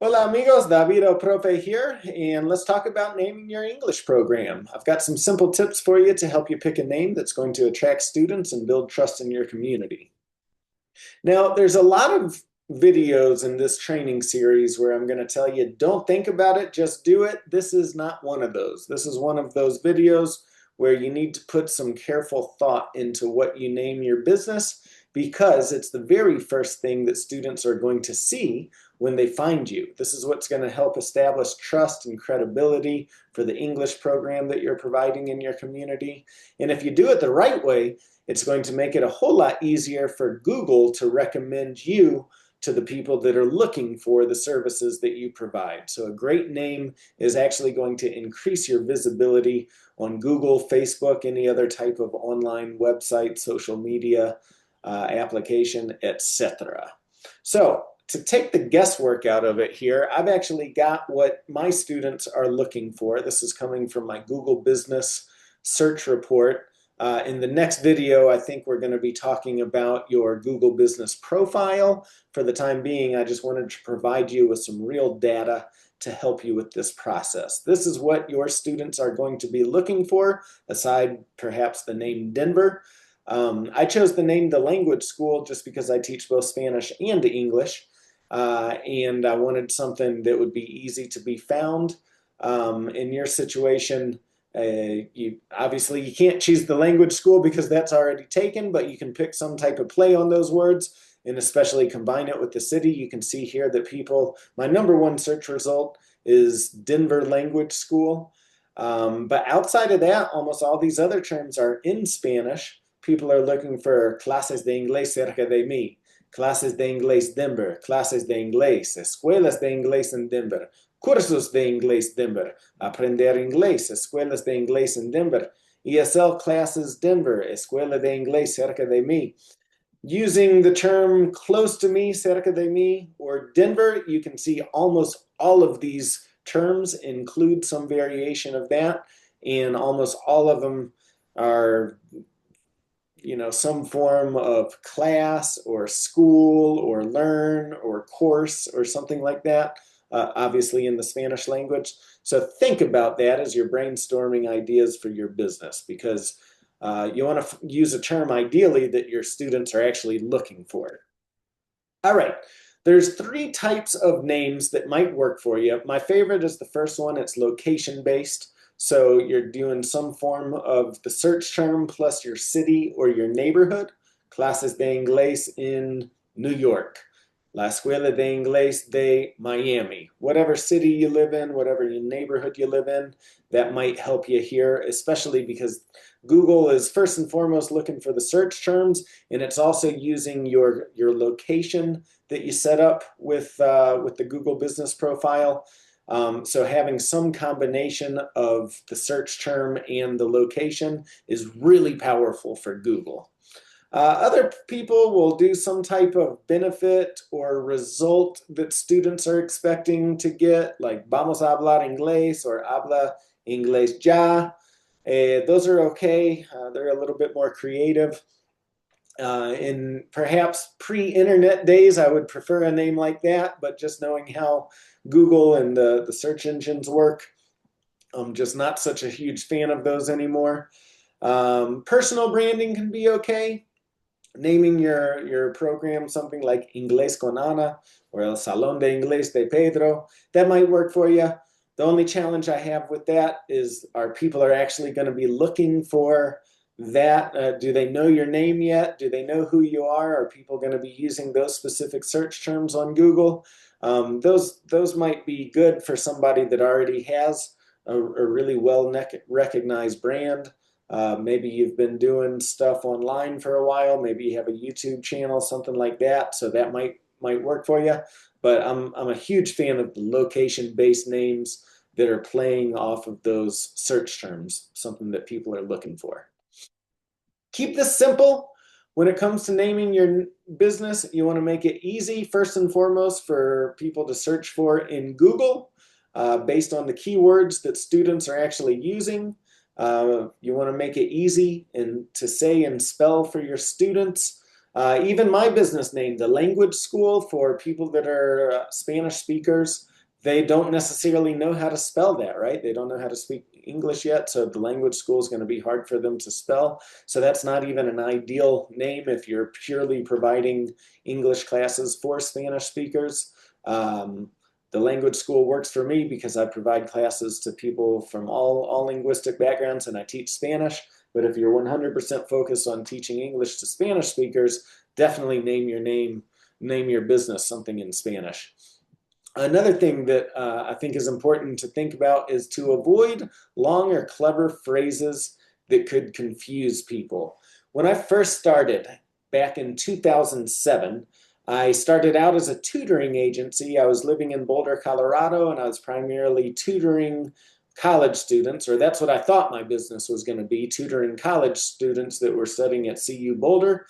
Hola amigos, David Profe here, and let's talk about naming your English program. I've got some simple tips for you to help you pick a name that's going to attract students and build trust in your community. Now, there's a lot of videos in this training series where I'm going to tell you, don't think about it, just do it. This is not one of those. This is one of those videos where you need to put some careful thought into what you name your business because it's the very first thing that students are going to see when they find you. This is what's going to help establish trust and credibility for the English program that you're providing in your community. And if you do it the right way, it's going to make it a whole lot easier for Google to recommend you to the people that are looking for the services that you provide. So a great name is actually going to increase your visibility on Google, Facebook, any other type of online website, social media application, etc. So to take the guesswork out of it here, I've actually got what my students are looking for. This is coming from my Google Business search report. In the next video, I think we're going to be talking about your Google Business profile. For the time being, I just wanted to provide you with some real data to help you with this process. This is what your students are going to be looking for, aside perhaps the name Denver. I chose the name The Language School just because I teach both Spanish and English, and I wanted something that would be easy to be found. In your situation, obviously you can't choose the language school because that's already taken, but you can pick some type of play on those words and especially combine it with the city. You can see here that my number one search result is Denver Language School. But outside of that, almost all these other terms are in Spanish. People are looking for clases de inglés cerca de mí, clases de inglés Denver, clases de inglés, escuelas de inglés en Denver, cursos de inglés Denver, aprender inglés, escuelas de inglés en Denver, ESL classes Denver, escuela de inglés cerca de mí. Using the term close to me, cerca de mí, or Denver, you can see almost all of these terms include some variation of that, and almost all of them are some form of class or school or learn or course or something like that, obviously in the Spanish language. So think about that as you're brainstorming ideas for your business, because you want to use a term ideally that your students are actually looking for. All right, there's three types of names that might work for you. My favorite is the first one. It's location-based. So you're doing some form of the search term plus your city or your neighborhood. Clases de inglés in New York. La Escuela de Inglés de Miami. Whatever city you live in, whatever your neighborhood you live in, that might help you here, especially because Google is first and foremost looking for the search terms, and it's also using your location that you set up with the Google Business profile. So having some combination of the search term and the location is really powerful for Google. Other people will do some type of benefit or result that students are expecting to get, like vamos a hablar inglés or habla inglés ya. Those are okay. They're a little bit more creative. In perhaps pre-internet days, I would prefer a name like that, but just knowing how Google and the search engines work, I'm just not such a huge fan of those anymore. Personal branding can be okay. Naming your program something like Inglés con Ana or El Salón de Inglés de Pedro, that might work for you. The only challenge I have with that is, are people actually going to be looking for that? Do they know your name yet? Do they know who you are? Are people going to be using those specific search terms on Google? Those might be good for somebody that already has a really well recognized brand. Maybe you've been doing stuff online for a while. Maybe you have a YouTube channel, something like that. So that might work for you. But I'm a huge fan of the location-based names that are playing off of those search terms, something that people are looking for. Keep this simple. When it comes to naming your business, you want to make it easy, first and foremost, for people to search for in Google based on the keywords that students are actually using. You want to make it easy to say and spell for your students. Even my business name, The Language School, for people that are Spanish speakers, they don't necessarily know how to spell that, right? They don't know how to speak English yet, so the language school is going to be hard for them to spell. So that's not even an ideal name if you're purely providing English classes for Spanish speakers. The language school works for me because I provide classes to people from all linguistic backgrounds and I teach Spanish. But if you're 100% focused on teaching English to Spanish speakers, definitely name your business something in Spanish. Another thing that I think is important to think about is to avoid long or clever phrases that could confuse people. When I first started back in 2007, I started out as a tutoring agency. I was living in Boulder, Colorado, and I was primarily tutoring college students, or that's what I thought my business was going to be, tutoring college students that were studying at CU Boulder.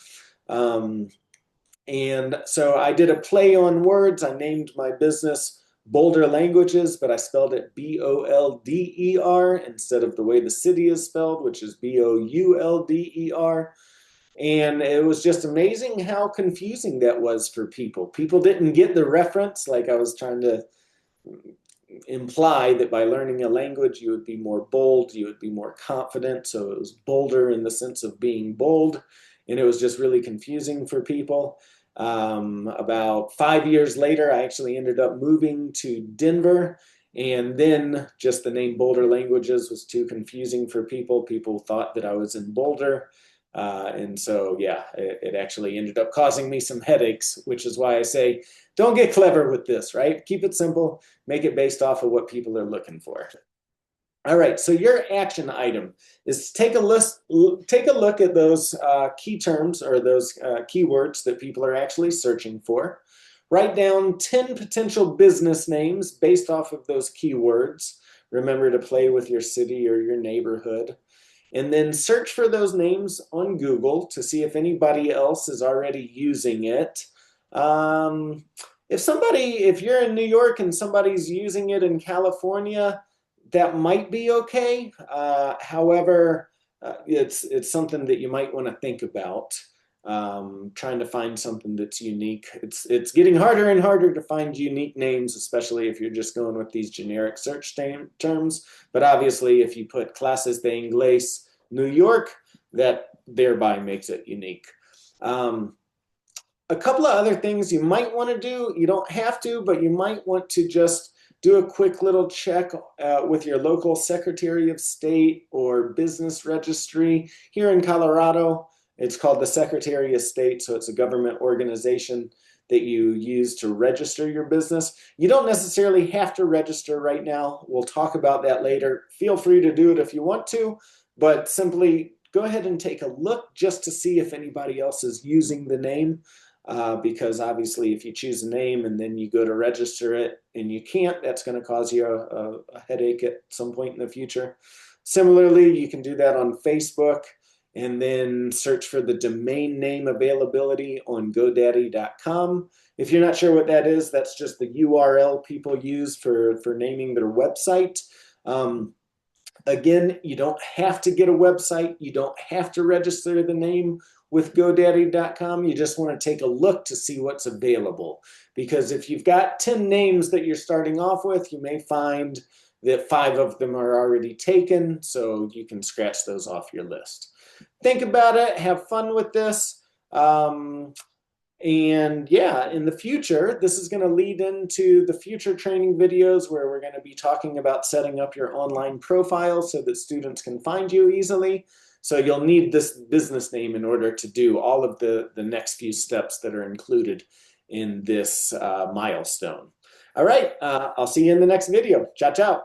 And so I did a play on words. I named my business Boulder Languages, but I spelled it Bolder instead of the way the city is spelled, which is Boulder. And it was just amazing how confusing that was for people. People didn't get the reference, like I was trying to imply that by learning a language, you would be more bold, you would be more confident. So it was bolder in the sense of being bold. And it was just really confusing for people. About 5 years later, I actually ended up moving to Denver. And then just the name Boulder Languages was too confusing for people. People thought that I was in Boulder. And so, yeah, it actually ended up causing me some headaches, which is why I say, don't get clever with this, right? Keep it simple, make it based off of what people are looking for. All right, so your action item is take a look at those key terms or those keywords that people are actually searching for. Write down 10 potential business names based off of those keywords. Remember to play with your city or your neighborhood. And then search for those names on Google to see if anybody else is already using it. If you're in New York and somebody's using it in California, that might be okay. However, it's something that you might want to think about. Trying to find something that's unique. It's getting harder and harder to find unique names, especially if you're just going with these generic search terms. But obviously, if you put Clases de Inglés New York, that thereby makes it unique. A couple of other things you might want to do, you don't have to, but you might want to just do a quick little check with your local Secretary of State or business registry. Here in Colorado, it's called the Secretary of State, so it's a government organization that you use to register your business. You don't necessarily have to register right now. We'll talk about that later. Feel free to do it if you want to, but simply go ahead and take a look just to see if anybody else is using the name. Because obviously if you choose a name and then you go to register it and you can't, that's going to cause you a headache at some point in the future. Similarly, you can do that on Facebook and then search for the domain name availability on GoDaddy.com. If you're not sure what that is, that's just the URL people use for naming their website. Again, you don't have to get a website. You don't have to register the name with GoDaddy.com. You just want to take a look to see what's available. Because if you've got 10 names that you're starting off with, you may find that 5 of them are already taken, so you can scratch those off your list. Think about it. Have fun with this. And yeah, in the future, this is going to lead into the future training videos where we're going to be talking about setting up your online profile so that students can find you easily. So you'll need this business name in order to do all of the next few steps that are included in this milestone. All right, I'll see you in the next video. Ciao, ciao.